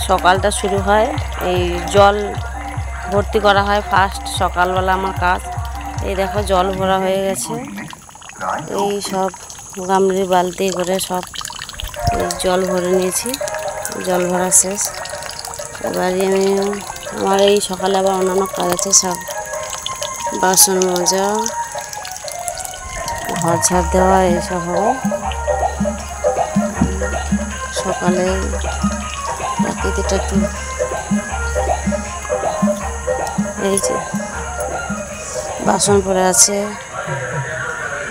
সকালটা শুরু হয় এই জল ভর্তি করা হয় ফার্স্ট সকালবেলা আমার কাজ। এই দেখো জল ভরা হয়ে গেছে, এই সব গামলির বালতি করে সব জল ভরে নিয়েছি, জল ভরা শেষ। এবারে আমি আমার এই সকালে আবার অন্যান্য কাজ আছে, সব বাসন মাজা, ঘর ঝাড় দেওয়া এইসব হবে। সকালে প্রকৃতিটা একটু এই যে বাসন পড়ে আছে,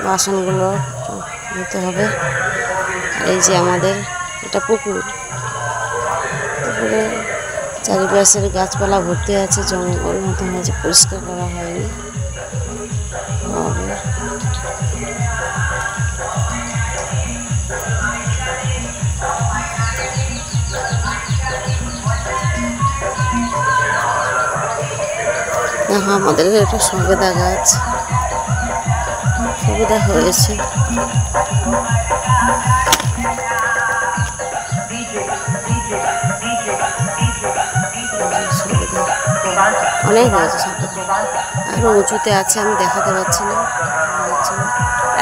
বাসনগুলো ধুতে হবে। এই যে আমাদের এটা পুকুর, পুকুরে চারিপাশের গাছপালা ভর্তি আছে, জঙ্গল মতো হয়েছে, পরিষ্কার করা হয়নি। আমাদের এটা সবেদা গাছ, সবেদা হয়েছে। অনেক হয়েছে সবেদা, আরও উঁচুতে আছে, আমি দেখাতে পারছি না।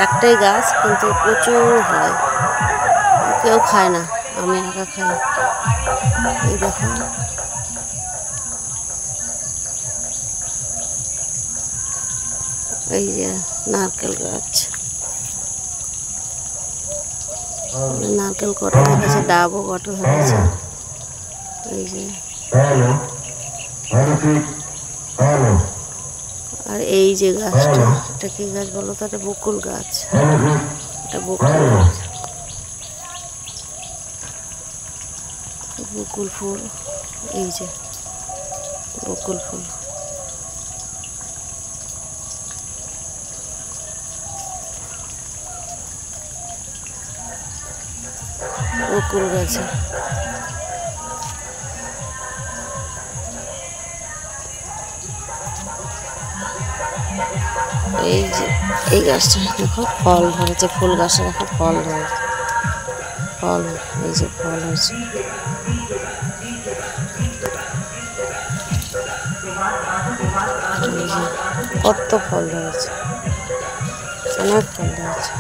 একটাই গাছ কিন্তু প্রচুর হয়, কেউ খায় না, আমি একা খাই। এই দেখো এই যে নারকেল গাছ, নারকেল কটা ধরেছে, ডাবও কটা ধরেছে। এই যে আর এই যে গাছটা, এটা কি গাছ বলো তো? এটা বকুল গাছ, এটা বকুল গাছ, বকুল ফুল। এই যে বকুল ফুল, বকুল গাছে। এই যে এই গাছটা দেখো ফল ধরেছে, ফুল গাছে দেখো ফল ধরেছে, ফল, এই যে ফল হয়েছে। কত ফল ধরেছে, অনেক ফল ধরেছে।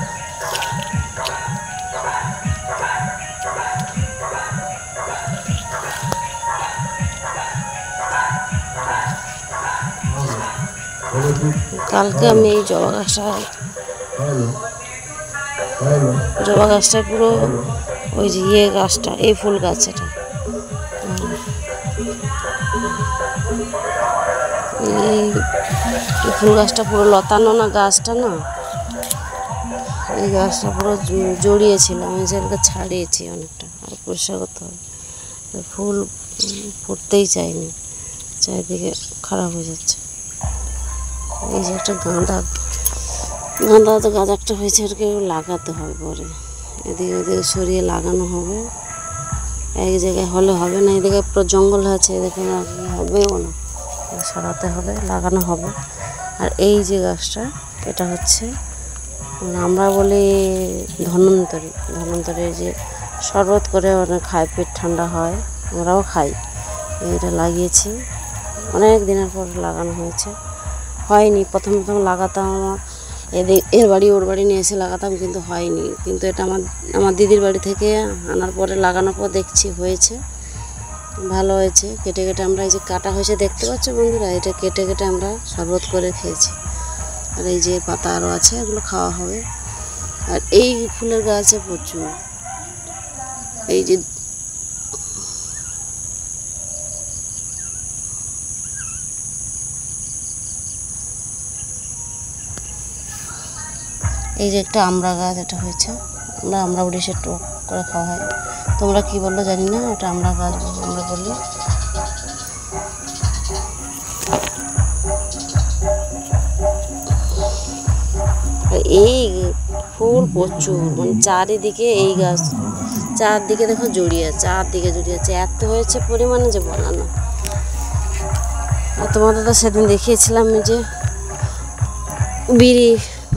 কালকে আমি এই জবা গাছটা পুরো ওই যে ইয়ে গাছটা, এই ফুল গাছ, এটা এই ফুল গাছটা পুরো লতানো না, গাছটা না, এই গাছটা পুরো জড়িয়েছিল, আমি সেটাকে ছাড়িয়েছি অনেকটা, আর পরিষ্কার করতে হবে। ফুল ফুটতেই চাইনি, চারিদিকে খারাপ হয়ে যাচ্ছে। এই যে একটা গাঁদা তো গাছ একটা হয়েছে, ওটাকে লাগাতে হবে পরে, এদিকে ওদিকে সরিয়ে লাগানো হবে। এক জায়গায় হলে হবে না, এদিকে পুরো জঙ্গল আছে, এদিকে হবেও না, সরাতে হবে, লাগানো হবে। আর এই যে গাছটা, এটা হচ্ছে আমরা বলি ধন্বন্তরী, যে শরবত করে অনেক খায়, পেট ঠান্ডা হয়, আমরাও খাই। এটা লাগিয়েছি, অনেক দিনের পর লাগানো হয়েছে, হয়নি। প্রথম লাগাতাম, এর বাড়ি ওর বাড়ি নিয়ে এসে লাগাতাম, কিন্তু হয়নি। কিন্তু এটা আমার দিদির বাড়ি থেকে আনার পরে লাগানোর পর দেখছি হয়েছে, ভালো হয়েছে। কেটে কেটে আমরা, এই যে কাটা হয়েছে দেখতে পাচ্ছ বন্ধুরা, এটা কেটে কেটে আমরা শরবত করে খেয়েছি। আর এই যে পাতা আরও আছে, এগুলো খাওয়া হবে। আর এই ফুলের গাছে প্রচুর, এই যে একটা আমড়া গাছ, এটা হয়েছে, আমরা উড়িষ্যার টক করে খাওয়া হয়, তোমরা কি বললো জানি না, ওটা আমড়া গাছ আমরা বলি। এই ফুল প্রচুর, মানে চারিদিকে এই গাছ, চারদিকে দেখো জড়িয়ে আছে, এত হয়েছে পরিমাণে যে বলা না। আর তোমাদের তো সেদিন দেখিয়েছিলাম যে বিড়ি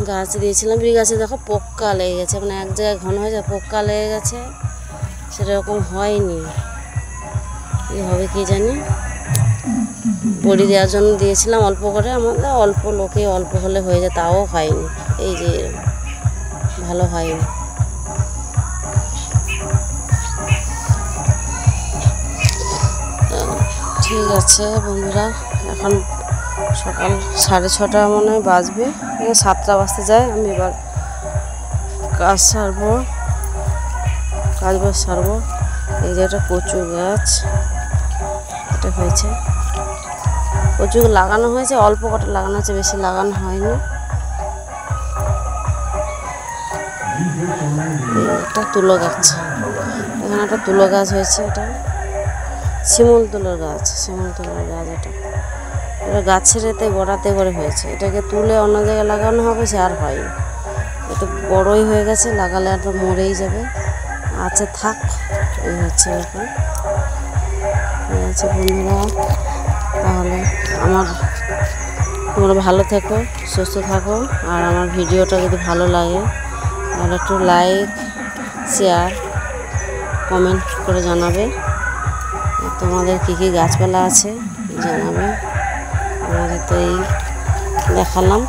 গাছ দিয়েছিলাম, বিড়ি গাছে দেখো পোক্কা লেগে গেছে, মানে এক জায়গায় ঘন হয়ে যায়, পোক্কা লেগে গেছে, সেরকম হয়নি। কী হবে কি জানি। বড়ি দেওয়ার জন্য দিয়েছিলাম অল্প করে, আমাদের অল্প লোকে অল্প হলে হয়ে যায়, তাও হয়নি। এই যে ভালো হয়নি। ঠিক আছে বন্ধুরা, এখন সকাল 6:30 মনে হয় বাজবে, 7টা বাজতে যায়। আমি এবার কাজ সারবো, কাজবাজ সারবো। এই যে একটা কচু গাছ, এটা হয়েছে, কচু লাগানো হয়েছে, অল্প কটা লাগানো হয়েছে, বেশি লাগানো হয়নি। একটা তুলো গাছ, এখানে একটা তুলো গাছ হয়েছে, এটা শিমুল তুলোর গাছ, শিমুল তুলোর গাছ। এটা গাছের এতে গোড়াতে করে হয়েছে, এটাকে তুলে অন্য জায়গায় লাগানো হবে, সে আর হয়নি। এটা বড়ই হয়ে গেছে, লাগালে আর মরেই যাবে। আচ্ছা থাক, এই হচ্ছে এখন। ঠিক আছে বন্ধুরা, তাহলে তোমরা ভালো থেকো, সুস্থ থাকো। আর আমার ভিডিওটা যদি ভালো লাগে তাহলে একটু লাইক, শেয়ার, কমেন্ট করে জানাবে। তোমাদের কী কী গাছপালা আছে জানাবে। আমাদের তো এই দেখালাম।